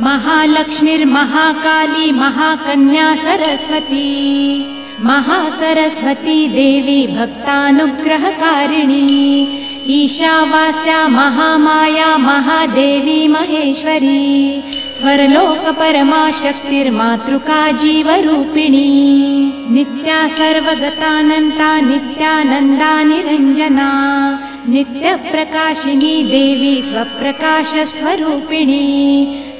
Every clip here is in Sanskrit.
महालक्ष्मीर्महाकाली महाकन्या सरस्वती महासरस्वती देवी भक्तानुग्रहकारिणी ईशावास्या महामाया महादेवी महेश्वरी स्वर्लोकपरमा शक्तिर्मातृका जीवरूपिणी नित्या सर्वगतानन्ता नित्यानन्दा निरञ्जना नित्यप्रकाशिनी देवी स्वप्रकाशस्वरूपिणी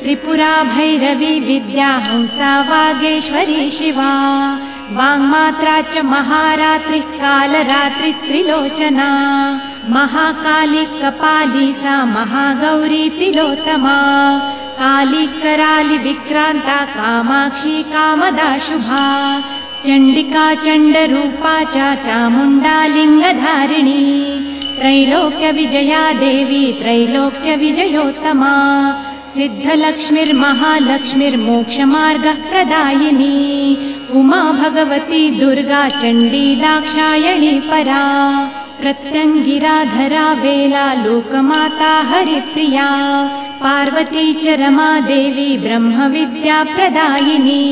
त्रिपुरा भैरवी विद्या हंसा वागेश्वरी शिवा वाङ्मात्रा च महारात्रिः कालरात्रि त्रिलोचना महाकाली कपाली सा महागौरी तिलोत्तमा काली कराली विक्रांता कामाक्षी कामदा शुभा चण्डिका चण्डरूपा चामुण्डा लिङ्गधारिणी त्रैलोक्य विजया देवी त्रैलोक्य विजयोत्तमा सिद्धलक्ष्मीर्महालक्ष्मीर्मोक्षमार्गप्रदायिनी उमा भगवती दुर्गा चण्डी दाक्षायणी परा प्रत्यङ्गिराधरा वेला लोकमाता हरिप्रिया पार्वती च रमा देवी ब्रह्मविद्या प्रदायिनी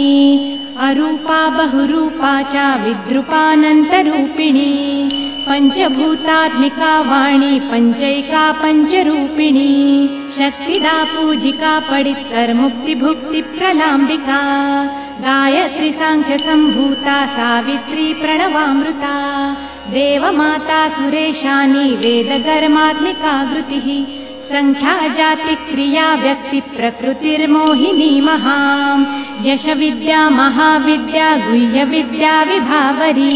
अरूपा बहुरूपा च विद्रूपानन्तरूपिणी पंचभूतात्मिका वाणी पंचैका पंचरूपिणी शक्तिदा पूजिका पडित्तर मुक्तिभुक्ति प्रलाम्बिका गायत्री सांख्य संभूता सावित्री प्रणवामृता देवमाता सुरेशानी वेदगर्मात्मिका घृतिः संख्या जाति क्रिया व्यक्ति प्रकृतिर्मोहिनी महां यश विद्या महाविद्या गुह्य विद्या विभावरी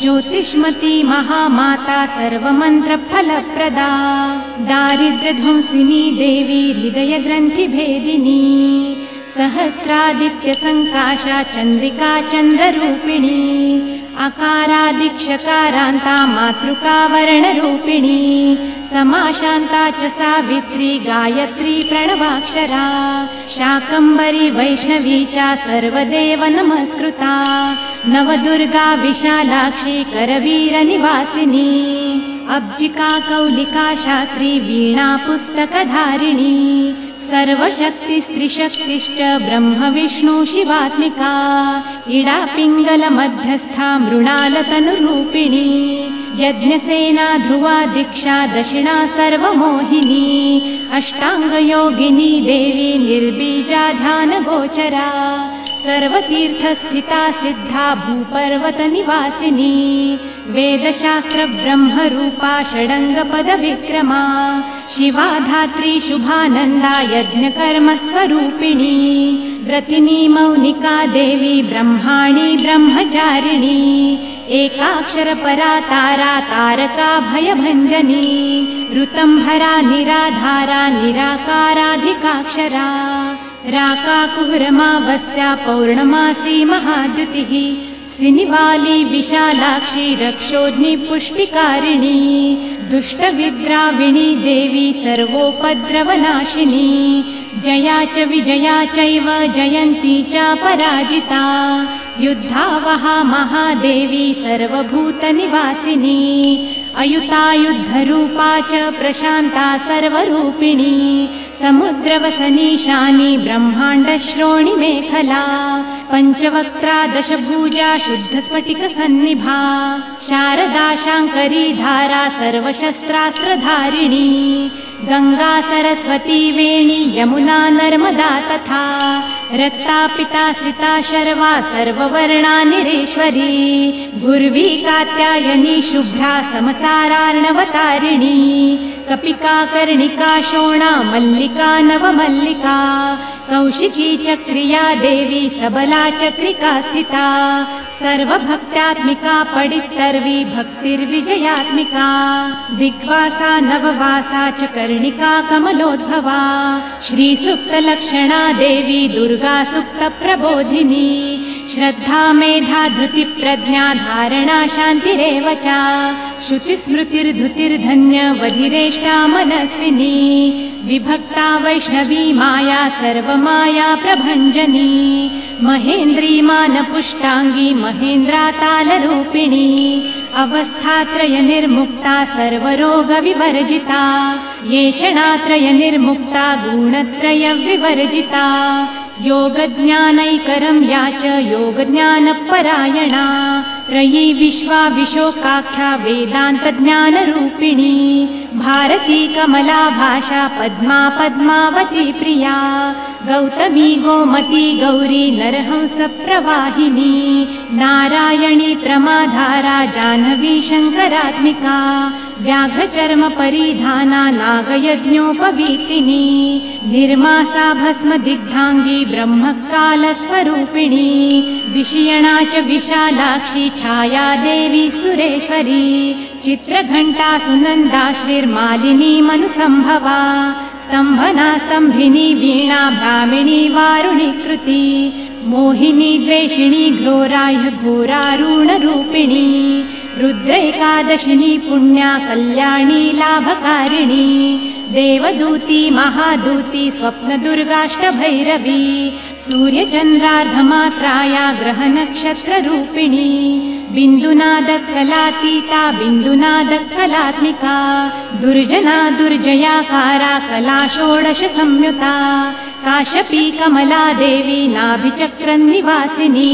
ज्योतिष्मती महामाता सर्वमंत्र फलप्रदा दारिद्र्यध्वंसिनी देवी हृदय ग्रंथि भेदिनी सहस्रादित्य संकाशा चंद्रिका चंद्ररूपिणी अकारादिक्षकारान्ता मातृका वर्णरूपिणी समाशान्ता च सावित्री गायत्री प्रणवाक्षरा शाकम्भरी वैष्णवी च सर्वदेव नमस्कृता नवदुर्गा विशालाक्षी करवीरनिवासिनी अब्जिका कौलिका शास्त्री वीणा पुस्तकधारिणी सर्वशक्ति स्त्रीशक्तिश्च ब्रह्म विष्णु शिवात्मिका इडा पिंगल मध्यस्था मृणालतनुरूपिणी यज्ञसेना ध्रुवा दीक्षा दक्षिणा सर्वमोहिनी अष्टांग योगिनी देवी निर्बीजा ध्यान गोचरा सर्वतीर्थस्थिता सिद्धा भूपर्वत निवासिनी वेदशास्त्र ब्रह्मरूपा षडंगपद विक्रमा शिवा धात्री शुभानंदा यज्ञकर्म स्वरूपिणी व्रतिनी मौनिका देवी ब्रह्माणी ब्रह्मचारिणी एकाक्षर परा तारा तारका भयभंजनी ऋतंभरा निराधारा निराकाराधिकाक्षरा राका कुहरमावस्या पौर्णमासी महाद्युतिः सिनिवाली विशालाक्षी रक्षोध्नि पुष्टिकारिणी दुष्टविद्राविणी देवी सर्वोपद्रवनाशिनी जया च विजया चैव जयन्ती च पराजिता युद्धावहा महादेवी सर्वभूतनिवासिनी अयुतायुद्धरूपा च प्रशान्ता सर्वरूपिणी समुद्रवसनीशानी ब्रह्माण्डश्रोणि मेखला पंचवक्त्रा दशभुजा शुद्धस्फटिकसन्निभा शारदा शाङ्करी धारा सर्वशस्त्रास्त्रधारिणी गंगा सरस्वती वेणी यमुना नर्मदा तथा रक्ता पिता सिता शर्वा सर्ववर्णा निरेश्वरी गुर्वी कात्यायनी शुभ्रा समसारार्णवतारिणी कपिका कर्णिका शोणा मल्लिका नवमल्लिका कौशिकी चक्रिया देवी सबला चक्रिका स्थिता सर्वभक्त्यात्मिका पडित्तर्वी भक्तिर्विजयात्मिका दिग्वासा नववासा च कर्णिका कमलोद्भवा श्रीसुप्तलक्षणा देवी दुर्गा सुप्तप्रबोधिनी श्रद्धा मेधा धृति प्रज्ञा धारणा शान्तिरेव च श्रुतिस्मृतिर्धुतिर्धन्य वधिरेष्टा मनस्विनी विभक्ता वैष्णवी माया सर्वमाया प्रभञ्जनी महेन्द्री मानपुष्टांगी महेन्द्रा तालरूपिणी अवस्थात्रय निर्मुक्ता सर्वरोग विवर्जिता येषणात्रय निर्मुक्ता गुणत्रय विवर्जिता योगज्ञानैकरं या च योगज्ञानपरायणा त्रयी विश्वा विशोकाख्या वेदान्तज्ञानरूपिणी भारती कमला भाषा पद्मा पद्मावती प्रिया गौतमी गोमती गौरी नरहंस प्रवाहिनी नारायणी प्रमाधारा जाह्नवी शङ्करात्मिका व्याघ्रचर्म परिधाना नागयज्ञोपवीतिनी निर्मासा भस्म दिग्धांगी ब्रह्मकालस्वरूपिणी विषयणा च विशालाक्षी छाया देवी सुरेश्वरी चित्रघण्टा सुनन्दा श्रीर्मालिनी मनुसंभवा स्तंभना स्तंभिनी वीणा ब्राह्मिणी वारुणी कृति मोहिनी द्वेषिणी घोराह्य घोरारूणरूपिणी रुद्रैकादशिनी पुण्या कल्याणी लाभकारिणी देवदूती महादूती स्वप्नदुर्गाष्टभैरवी सूर्यचन्द्रार्धमात्राया ग्रहनक्षत्ररूपिणी बिन्दुनादकलातीता बिन्दुनादकलात्मिका दुर्जना दुर्जयाकारा कला षोडश संयुता काश्यपी कमला देवी नाभिचक्रनिवासिनी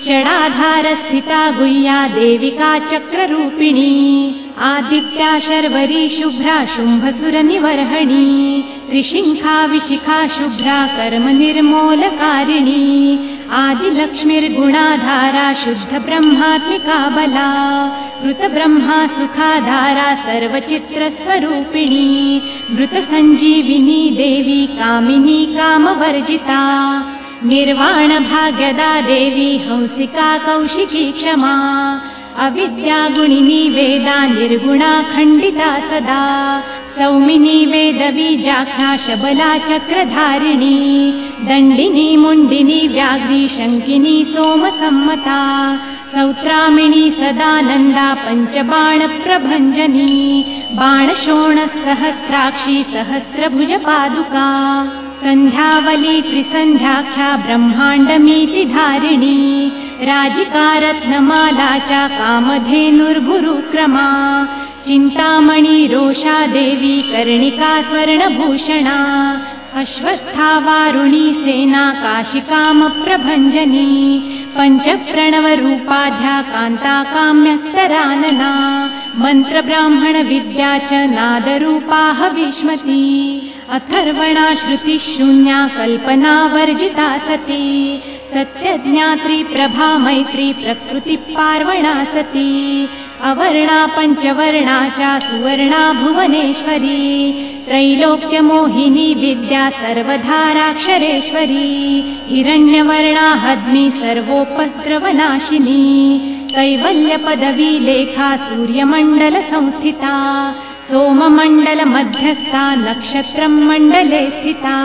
षडाधारस्थिता गुह्या देविका चक्ररूपिणी आदित्या शर्वरी शुभ्रा शुम्भसुरनिवर्हणी त्रिशिखा विशिखा शुभ्रा कर्म निर्मूलकारिणी आदिलक्ष्मीर्गुणाधारा शुद्ध ब्रह्मात्मिका बला कृत ब्रह्मा सुखाधारा सर्वचित्रस्वरूपिणी मृत संजीविनी देवी कामिनी कामवर्जिता निर्वाण भाग्यदा देवी हंसिका कौशिकी क्षमा अविद्यागुणिनी वेदा निर्गुणा खण्डिता सदा सौमिनी वेदबीजाख्या शबला चक्रधारिणी दण्डिनी मुण्डिनी व्याघ्री शङ्किनी सोमसम्मता सौत्रामिणी सदानन्दा पञ्चबाणप्रभञ्जनी बाणशोणसहस्राक्षी सहस्रभुज पादुका सन्ध्यावली त्रिसन्ध्याख्या ब्रह्माण्डमीति धारिणी राजिका रत्नमाला च कामधेनुर्भुरुक्रमा चिन्तामणि रोषा देवी कर्णिका स्वर्णभूषणा अश्वस्था वारुणी सेना काशिकामप्रभञ्जनी पञ्चप्रणवरूपाध्या कान्ता काम्यत्तरानना मन्त्रब्राह्मण विद्या च नादरूपा हविष्मती अथर्वणा श्रुतिशून्या कल्पना वर्जिता सती सत्यज्ञात्री प्रभा मैत्री प्रकृति पार्वणा सती अवर्णा पञ्चवर्णा च सुवर्णा भुवनेश्वरी त्रैलोक्यमोहिनी विद्या सर्वधाराक्षरेश्वरी हिरण्यवर्णा हद्मी सर्वोपद्रवनाशिनी कैवल्यपदवी लेखा सूर्यमण्डल संस्थिता सोममण्डल मध्यस्था नक्षत्रं मण्डले स्थिता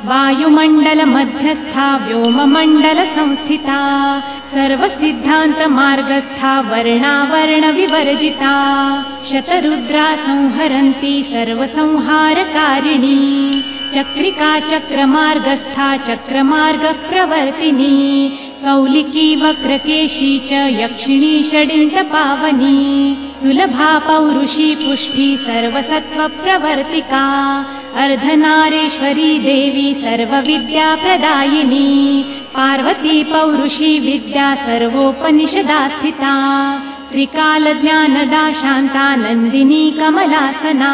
वायुमण्डल मध्यस्था व्योममण्डल संस्थिता सर्वसिद्धान्त मार्गस्था वर्णावर्ण विवर्जिता शतरुद्रा संहरन्ती सर्वसंहारकारिणी चक्रिका चक्रमार्गस्था चक्रमार्ग प्रवर्तिनी कौलिकी वक्रकेशी च यक्षिणी षडिण्ड पावनी सुलभा पौरुषी पुष्टि सर्वसत्व प्रवर्तिका अर्धनारेश्वरी देवी सर्वविद्या प्रदायिनी पार्वती पौरुषी विद्या सर्वोपनिषदा स्थिता त्रिकालज्ञानदा शान्ता नन्दिनी कमलासना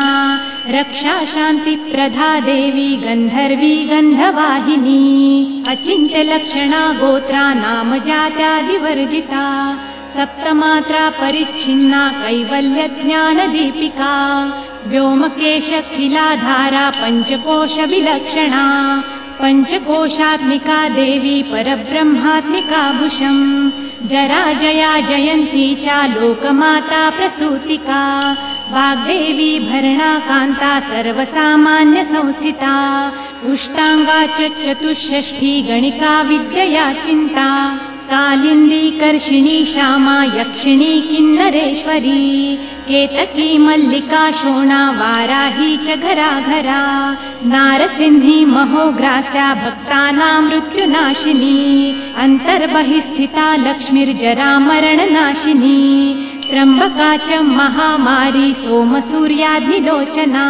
रक्षा शान्तिप्रदा देवी गन्धर्वी गन्धवाहिनी अचिन्त्यलक्षणा गोत्रा नाम जात्यादिवर्जिता सप्तमात्रा परिच्छिन्ना कैवल्यज्ञानदीपिका व्योमकेशखिलाधारा पञ्चकोश विलक्षणा पञ्चकोशात्मिका देवी परब्रह्मात्मिका भुशम् जरा जया जयन्ती च लोकमाता प्रसूतिका वाग्देवी भरणा कान्ता सर्वसामान्य संस्थिता उष्टांगा च चतुष्षष्ठी गणिका विद्यया चिन्ता कालिन्दी कर्षिणी श्यामा यक्षिणी किन्नरेश्वरी केतकी मल्लिका शोणा वाराही च घराघरा नारसिंही महोग्रास्या भक्तानां मृत्युनाशिनी अन्तर्बहिस्थिता लक्ष्मीर्जरा मरणनाशिनी त्र्यम्बका च महामारी सोमसूर्याग्निलोचना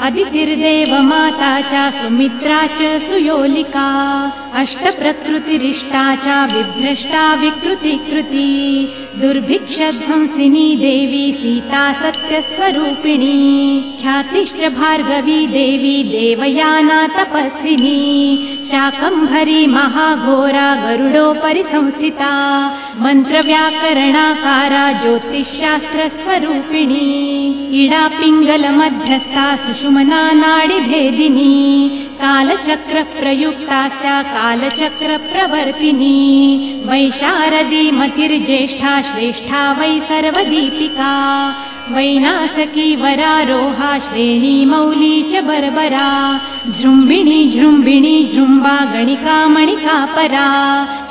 अदितिर्देवमाता च सुमित्रा च सुयोलिका अष्टप्रकृतिरिष्टा च विभ्रष्टा विकृतिकृती दुर्भिक्षध्वंसिनी देवी सीता सत्यस्वरूपिणी ख्यातिश्च भार्गवी देवी देवयाना तपस्विनी शाकम्भरी महाघोरा गरुडोपरि संस्थिता मन्त्रव्याकरणाकारा ज्योतिषशास्त्रस्वरूपिणी इडा पिङ्गलमध्यस्था सुषुमना नाडिभेदिनी कालचक्रप्रयुक्तास्या कालचक्रप्रवर्तिनी वैशारदी मतिर्ज्येष्ठा श्रेष्ठा वै सर्वदीपिका वैनासकी वरारोहा श्रेणी मौली च बर्बरा जृम्बिणी जृम्बिणी जृम्बा गणिका मणिका परा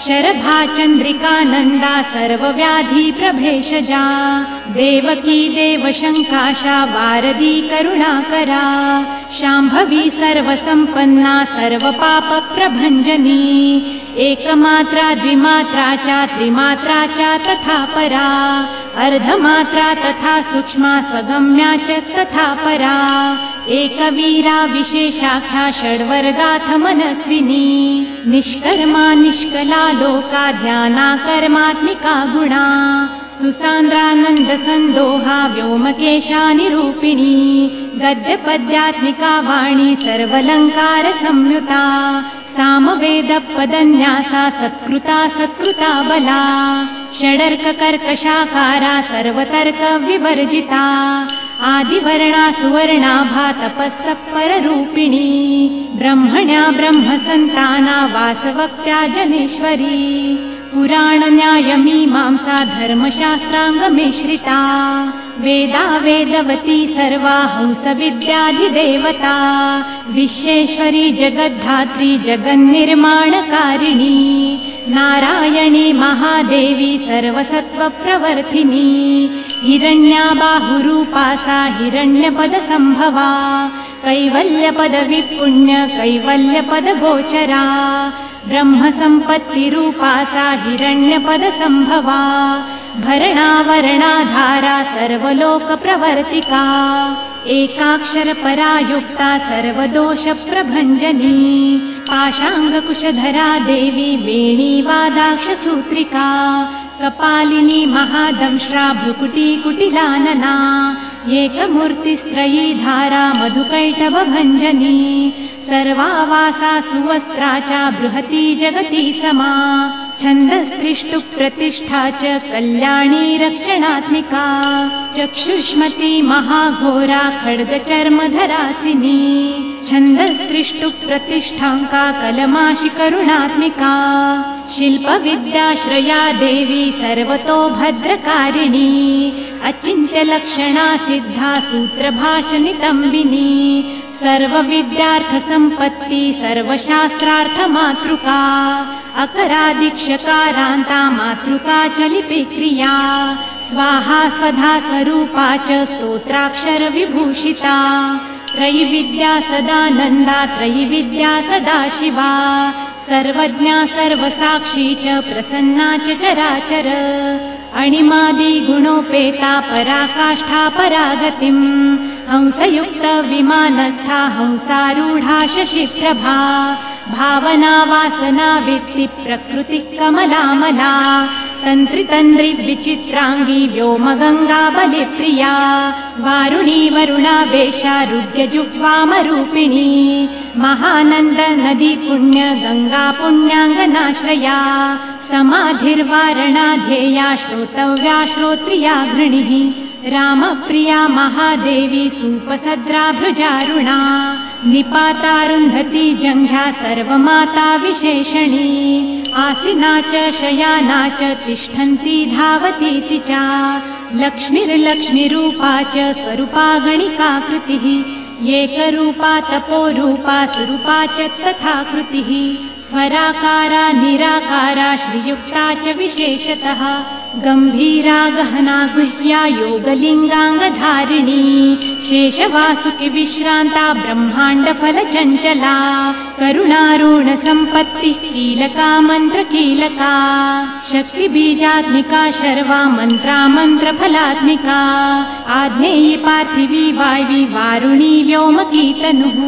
शरभा चन्द्रिका नन्दा सर्वव्याधि प्रभेषजा देवकी देवशङ्काशा वारदी करुणाकरा शाम्भवी सर्वसम्पन्ना सर्वपापप्रभञ्जनी एकमात्रा द्विमात्रा च त्रिमात्रा च तथा परा अर्धमात्रा तथा सूक्ष्मा स्वगम्या च तथा परा एकवीरा विशेषाख्या षड्वर्गाथ मनस्विनी निष्कर्मा निष्कला लोका ज्ञाना कर्मात्मिका गुणा सुसान्द्रानन्द सन्दोहा व्योमकेशा निरूपिणी गद्यपद्यात्मिका वाणी सर्वलङ्कार संयुता सामवेदपदन्यासा सत्कृता सत्कृता बला षडर्ककर्कशाकारा सर्वतर्क विवर्जिता आदिवर्णा सुवर्णाभा तपस्सत्पररूपिणी ब्रह्मण्या ब्रह्मसन्ताना वासवक्त्या जनेश्वरी पुराणन्यायमीमांसा धर्मशास्त्राङ्गमिश्रिता वेदा वेदवती सर्वा हंसविद्याधिदेवता विश्वेश्वरी जगद्धात्री जगन्निर्माणकारिणी नारायणी महादेवी सर्वसत्त्वप्रवर्तिनी हिरण्या बाहुरूपा सा हिरण्यपदसम्भवा कैवल्यपदविपुण्य कैवल्यपदगोचरा ब्रह्मसम्पत्तिरूपा सा हिरण्यपदसम्भवा भरणावरणाधारा सर्वलोकप्रवर्तिका एकाक्षरपरा युक्ता सर्वदोषप्रभञ्जनी पाशाङ्गकुशधरा देवी वेणीवादाक्षसूत्रिका कपालिनी महादंष्ट्रा भ्रुकुटी कुटिलानना एकमूर्तिस्त्रयी धारा मधुकैटभभञ्जनी सर्वावासा सुवस्त्रा च बृहती जगती समा छन्दस्त्रिष्टु प्रतिष्ठा च कल्याणी रक्षणात्मिका चक्षुष्मती महाघोरा खड्गचर्मधरासिनी छन्दस्त्रिष्टु प्रतिष्ठाङ्का कलमाशि करुणात्मिका शिल्पविद्याश्रया देवी सर्वतो भद्रकारिणी अचिन्त्यलक्षणा सिद्धा सूत्रभाषनितम्बिनी सर्वविद्यार्थसम्पत्ति सर्वशास्त्रार्थमातृका अकरादिक्षकारान्ता मातृका च लिपिक्रिया स्वाहा स्वधा स्वरूपा च स्तोत्राक्षरविभूषिता त्रयिविद्या सदानन्दा त्रयिविद्या सदाशिवा सर्वज्ञा सर्वसाक्षी च प्रसन्ना च चराचर अणिमादि गुणोपेता पराकाष्ठा परागतिम् हंसयुक्त विमानस्था हंसारूढा शशिप्रभा भावना वासना वित्ति प्रकृति कमलामला तन्त्रितन्द्रि विचित्राङ्गी व्योमगङ्गा बलिप्रिया वारुणी वरुणावेशा रुद्रजुह्वामरूपिणी महानन्द नदी पुण्य गङ्गा पुण्याङ्गनाश्रया समाधिर्वारणाध्येया श्रोतव्या श्रोत्रिया घृणिः रामप्रिया महादेवी सुपसद्रा भृजारुणा निपातारुन्धती जङ्घ्या सर्वमाता विशेषणी आसिना च शयाना च तिष्ठन्ती धावतीति च लक्ष्मीर्लक्ष्मीरूपा च स्वरूपा गणिकाकृतिः एकरूपा तपोरूपा स्वरूपा च तथा कृतिः स्वराकारा निराकारा श्रीयुक्ता च विशेषतः गंभीरा गहना गुह्या योगलिंगांगधारिणी शेषवासुकी विश्रांता ब्रह्मांड फल चंचला करुणारूण संपत्ति कीलका मंत्र कीलका शक्ति बीजात्मिका शर्वा मंत्रा मंत्र फलात्मिका आग्नेयी पार्थिवी वायवी वारुणी व्योमकी तनुः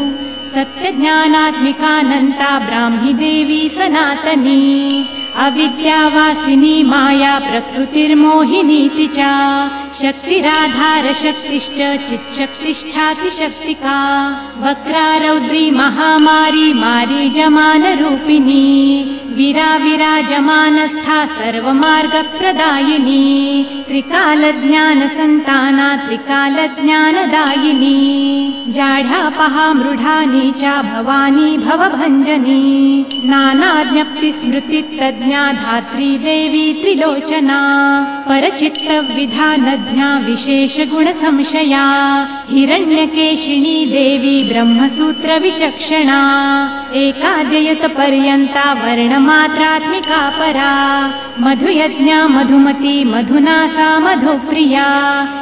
सत्य ज्ञानात्मिकानंता ब्राह्मी देवी सनातनी अविद्यावासिनी माया प्रकृतिर्मोहिनीति च शक्तिराधार शक्तिश्च चिच्छक्तिष्ठाति शक्तिका वक्रारौद्री महामारी मारीजमान रूपिणी विराजमानस्था सर्वमार्गप्रदायिनी त्रिकालज्ञानसन्ताना त्रिकालज्ञानदायिनी जाढ्यापहा मृढा नीचा भवानी भवभञ्जनी नानाज्ञप्तिस्मृतितज्ञा धात्री देवी त्रिलोचना परचित्तविधानज्ञा विशेषगुणसंशया हिरण्यकेशिनी देवी ब्रह्मसूत्रविचक्षणा एकाद्ययुतपर्यन्ता वर्णमात्रात्मिका परा मधुयज्ञा मधुमती मधुनासा मधुप्रिया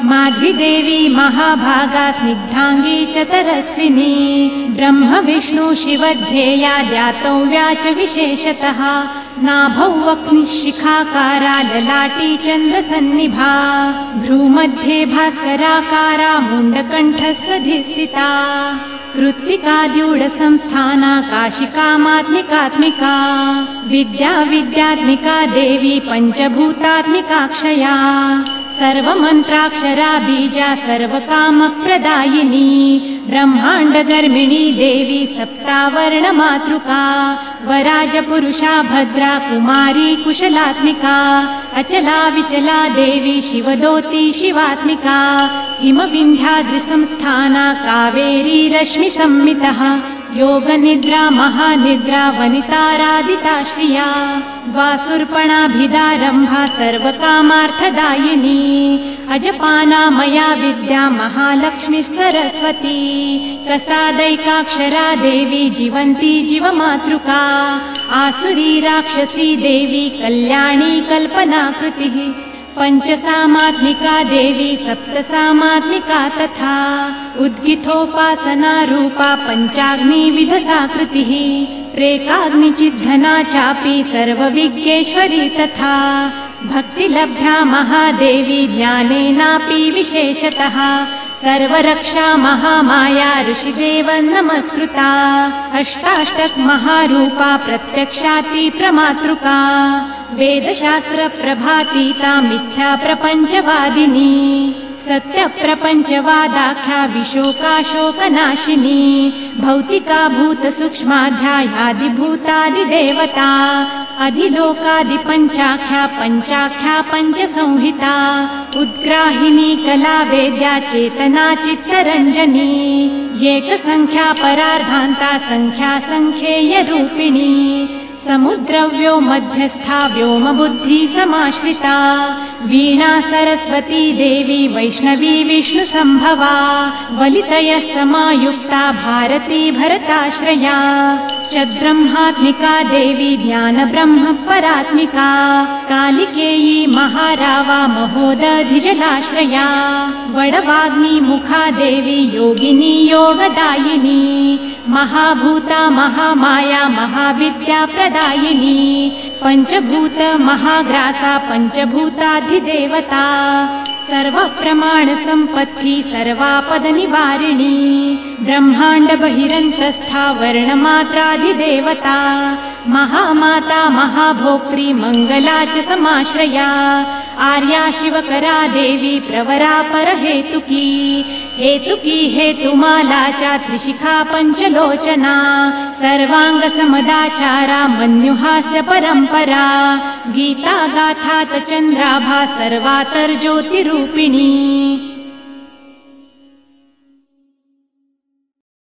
माध्वीदेवी महाभागा स्निग्धांगी चतरस्विनी ब्रह्म विष्णु शिवध्येया ध्यातव्या च विशेषतः नाभौ अग्निशिखाकारा ललाटी चन्द्रसन्निभा भ्रूमध्ये भास्कराकारा मुण्डकण्ठस्सधिस्थिता कृत्तिकाद्यूढसंस्थाना काशिकामात्मिकात्मिका विद्यात्मिका देवी पञ्चभूतात्मिकाक्षया सर्वमन्त्राक्षरा बीजा सर्वकामप्रदायिनी ब्रह्माण्डगर्मिणी देवी सप्तावर्णमातृका वराजपुरुषा भद्रा कुमारी कुशलात्मिका अचला विचला देवी शिवदोती शिवात्मिका हिमविन्ध्याद्रिसंस्थाना कावेरी रश्मिसंमितः योगनिद्रा महानिद्रा वनितारादिताश्रिया द्वासुर्पणाभिदारम्भा सर्वकामार्थदायिनी अजपाना मया विद्या महालक्ष्मी सरस्वती कसादैकाक्षरा देवी जीवन्ती जीवमातृका आसुरी राक्षसी देवी कल्याणी कल्पनाकृतिः पंचसामात्मिका देवी सप्तसामात्मिका तथा उद्गितोपासना रूपा पंचाग्निविधसाकृतिः प्रेकाग्निचिद्धना चापि सर्वविज्ञेश्वरी तथा भक्तिलभ्या महादेवी ज्ञानेनापि विशेषतः सर्वरक्षा महामाया ऋषिदेव नमस्कृता अष्टाष्टक महारूपा प्रत्यक्षाति प्रमातृका वेदशास्त्र प्रभातीता मिथ्या प्रपंचवादिनी सत्य प्रपंचवादाख्या विशोकाशोकनाशिनी भौतिका भूत सूक्ष्माध्यायादिभूतादिदेवता अधिलोकादिपंचाख्या पंचाख्या पंचसंहिता उद्ग्राहिनी कला वेद्या चेतना चित्तरंजनी एकसंख्या परार्धान्ता संख्या संख्येय रूपिणी समुद्रव्यो मध्यस्था व्योम बुद्धि समाश्रिता वीणा सरस्वती देवी वैष्णवी विष्णु संभवा वलितय समायुक्ता भारती भरताश्रया षड्ब्रह्मात्मिका देवी ज्ञान ब्रह्म परात्मिका कालिकेयी महारावा महोदधिजलाश्रया वडवाग्नि मुखा देवी योगिनी योगदायिनी महाभूता महामाया महाविद्या प्रदायिनी पंचभूत महाग्रासा पंचभूताधिदेवता सर्वप्रमाण संपत्ति सर्वापद निवारिणी ब्रह्मांड बहिरंतस्था वर्णमात्राधिदेवता महामाता महाभोक्त्री मंगला च समाश्रया आर्या शिवकरा देवी प्रवरा परहेतुकी हेतुकी हेतुमाला च त्रिशिखा पंचलोचना सर्वांग समदाचारा मन्युहास्य परंपरा गीता गाथा चंद्राभा सर्वातर ज्योतिरूपिणी।